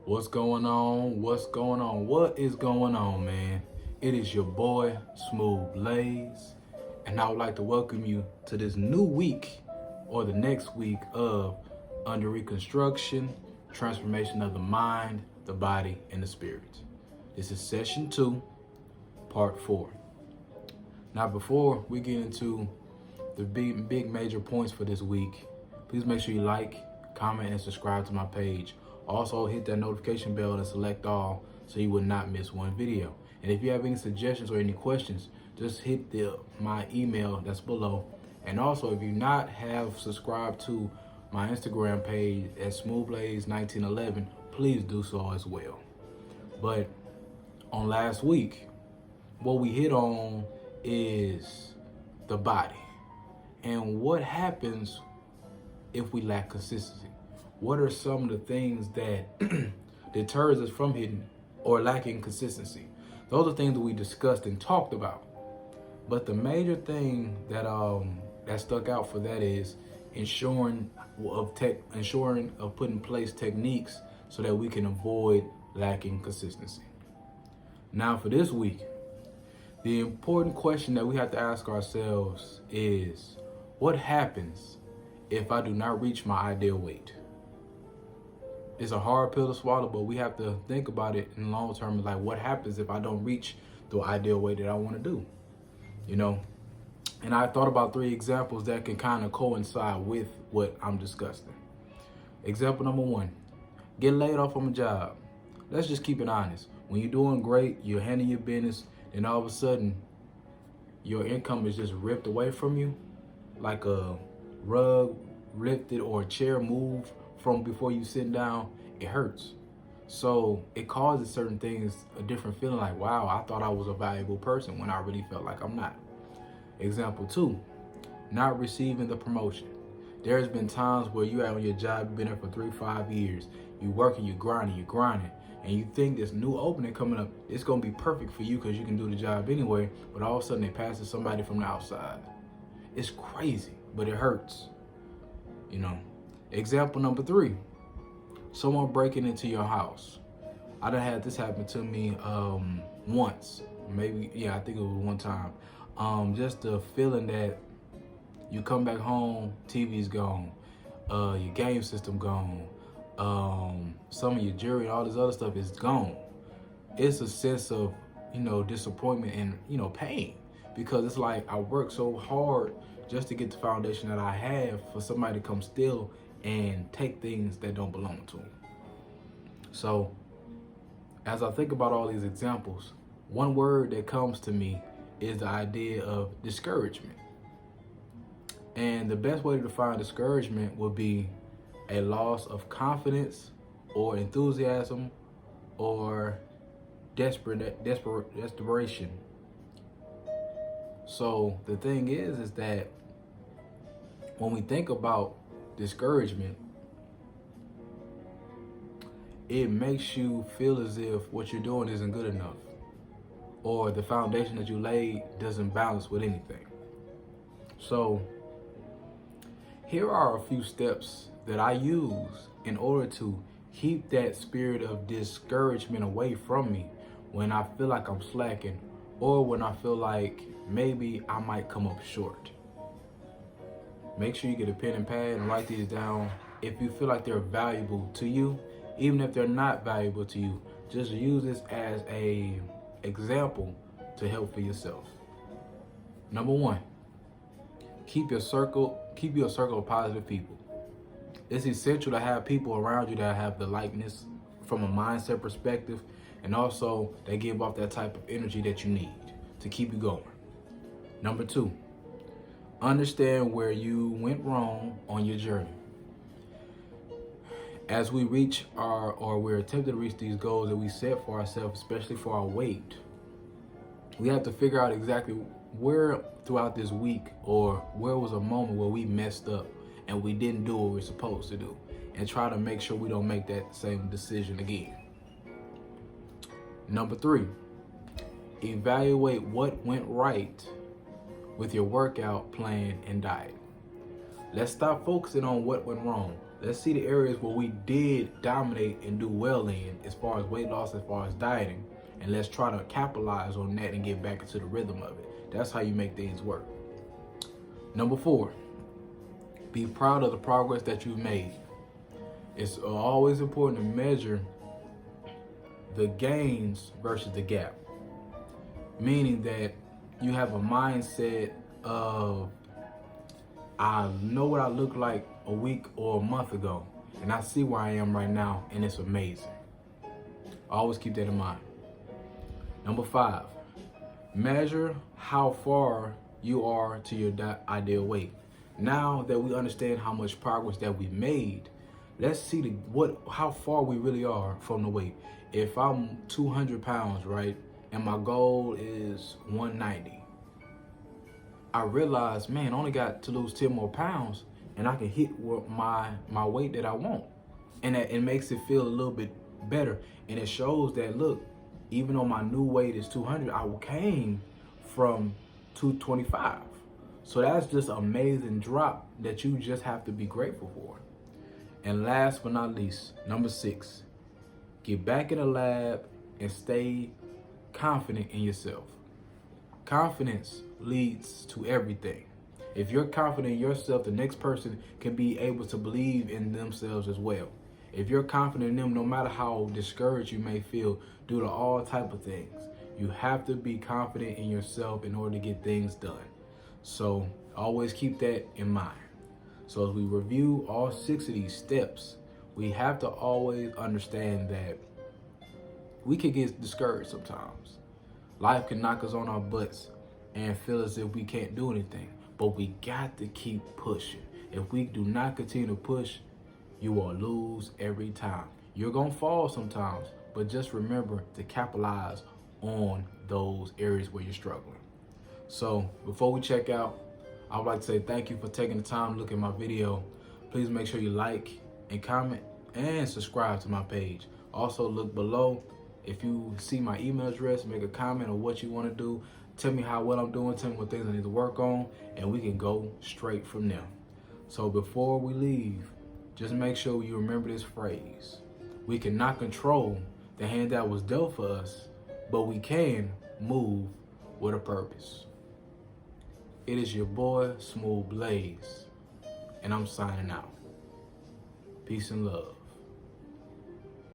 What's going on? What's going on? What is going on, man? It is your boy, Smooth Blaze, and I would like to welcome you to this new week or the next week of Under Reconstruction, Transformation of the Mind, the Body, and the Spirit. This is session 2, part 4. Now, before we get into the big major points for this week, please make sure you like, comment, and subscribe to my page. Also, hit that notification bell and select all so you will not miss one video. And if you have any suggestions or any questions, just hit my email that's below. And also, if you not have subscribed to my Instagram page at smoothblaze1911, please do so as well. But on last week, what we hit on is the body and what happens if we lack consistency. What are some of the things that deters us from hitting or lacking consistency? Those are things that we discussed and talked about. But the major thing that that stuck out for that is ensuring of putting in place techniques so that we can avoid lacking consistency. Now for this week, the important question that we have to ask ourselves is, what happens if I do not reach my ideal weight? It's a hard pill to swallow, but we have to think about it in the long term. Like, what happens if I don't reach the ideal weight that I want to do? You know? And I thought about 3 examples that can kind of coincide with what I'm discussing. Example number 1, get laid off from a job. Let's just keep it honest. When you're doing great, you're handling your business, and all of a sudden, your income is just ripped away from you, like a rug lifted or a chair moved from before you sit down. It hurts. So it causes certain things a different feeling, like, wow, I thought I was a valuable person when I really felt like I'm not. Example 2, not receiving the promotion. There's been times where you out on your job, you've been there for 3-5 years, you working, you grinding, and you think this new opening coming up, it's gonna be perfect for you because you can do the job anyway, but all of a sudden they pass to somebody from the outside. It's crazy, but it hurts, you know. Example number 3, someone breaking into your house. I done had this happen to me once, maybe, yeah, I think it was one time. Just the feeling that you come back home, TV's gone, your game system gone, some of your jewelry, all this other stuff is gone. It's a sense of, disappointment and, pain, because it's like I worked so hard just to get the foundation that I have for somebody to come steal and take things that don't belong to them. So as I think about all these examples, one word that comes to me is the idea of discouragement. And the best way to define discouragement would be a loss of confidence or enthusiasm or desperation. So the thing is that when we think about discouragement, it makes you feel as if what you're doing isn't good enough, or the foundation that you laid doesn't balance with anything. So here are a few steps that I use in order to keep that spirit of discouragement away from me when I feel like I'm slacking, or when I feel like maybe I might come up short. Make sure you get a pen and pad and write these down if you feel like they're valuable to you. Even if they're not valuable to you, just use this as a example to help for yourself. Number 1, keep your circle of positive people. It's essential to have people around you that have the likeness from a mindset perspective, and also they give off that type of energy that you need to keep you going. Number 2, understand where you went wrong on your journey. As we reach we're attempting to reach these goals that we set for ourselves, especially for our weight, we have to figure out exactly where throughout this week, or where was a moment where we messed up and we didn't do what we're supposed to do, and try to make sure we don't make that same decision again. Number 3, evaluate what went right with your workout plan and diet. Let's stop focusing on what went wrong. Let's see the areas where we did dominate and do well in as far as weight loss, as far as dieting, and let's try to capitalize on that and get back into the rhythm of it. That's how you make things work. Number 4, be proud of the progress that you've made. It's always important to measure the gains versus the gap, meaning that you have a mindset of, I know what I looked like a week or a month ago, and I see where I am right now, and it's amazing. Always keep that in mind. Number 5, measure how far you are to your ideal weight. Now that we understand how much progress that we made, let's see how far we really are from the weight. If I'm 200 pounds, right, and my goal is 190, I realized, man, I only got to lose 10 more pounds and I can hit my weight that I want. And that it makes it feel a little bit better. And it shows that, look, even though my new weight is 200, I came from 225. So that's just an amazing drop that you just have to be grateful for. And last but not least, number 6, get back in the lab and stay confident in yourself. Confidence leads to everything. If you're confident in yourself, the next person can be able to believe in themselves as well. If you're confident in them, no matter how discouraged you may feel due to all type of things, you have to be confident in yourself in order to get things done. So always keep that in mind. So as we review all 6 of these steps, we have to always understand that we can get discouraged sometimes. Life can knock us on our butts and feel as if we can't do anything, but we got to keep pushing. If we do not continue to push, you will lose every time. You're gonna fall sometimes, but just remember to capitalize on those areas where you're struggling. So before we check out, I would like to say thank you for taking the time to look at my video. Please make sure you like and comment and subscribe to my page. Also look below. If you see my email address, make a comment on what you want to do. Tell me how well I'm doing, tell me what things I need to work on, and we can go straight from there. So before we leave, just make sure you remember this phrase. We cannot control the hand that was dealt for us, but we can move with a purpose. It is your boy, Smooth Blaze, and I'm signing out. Peace and love.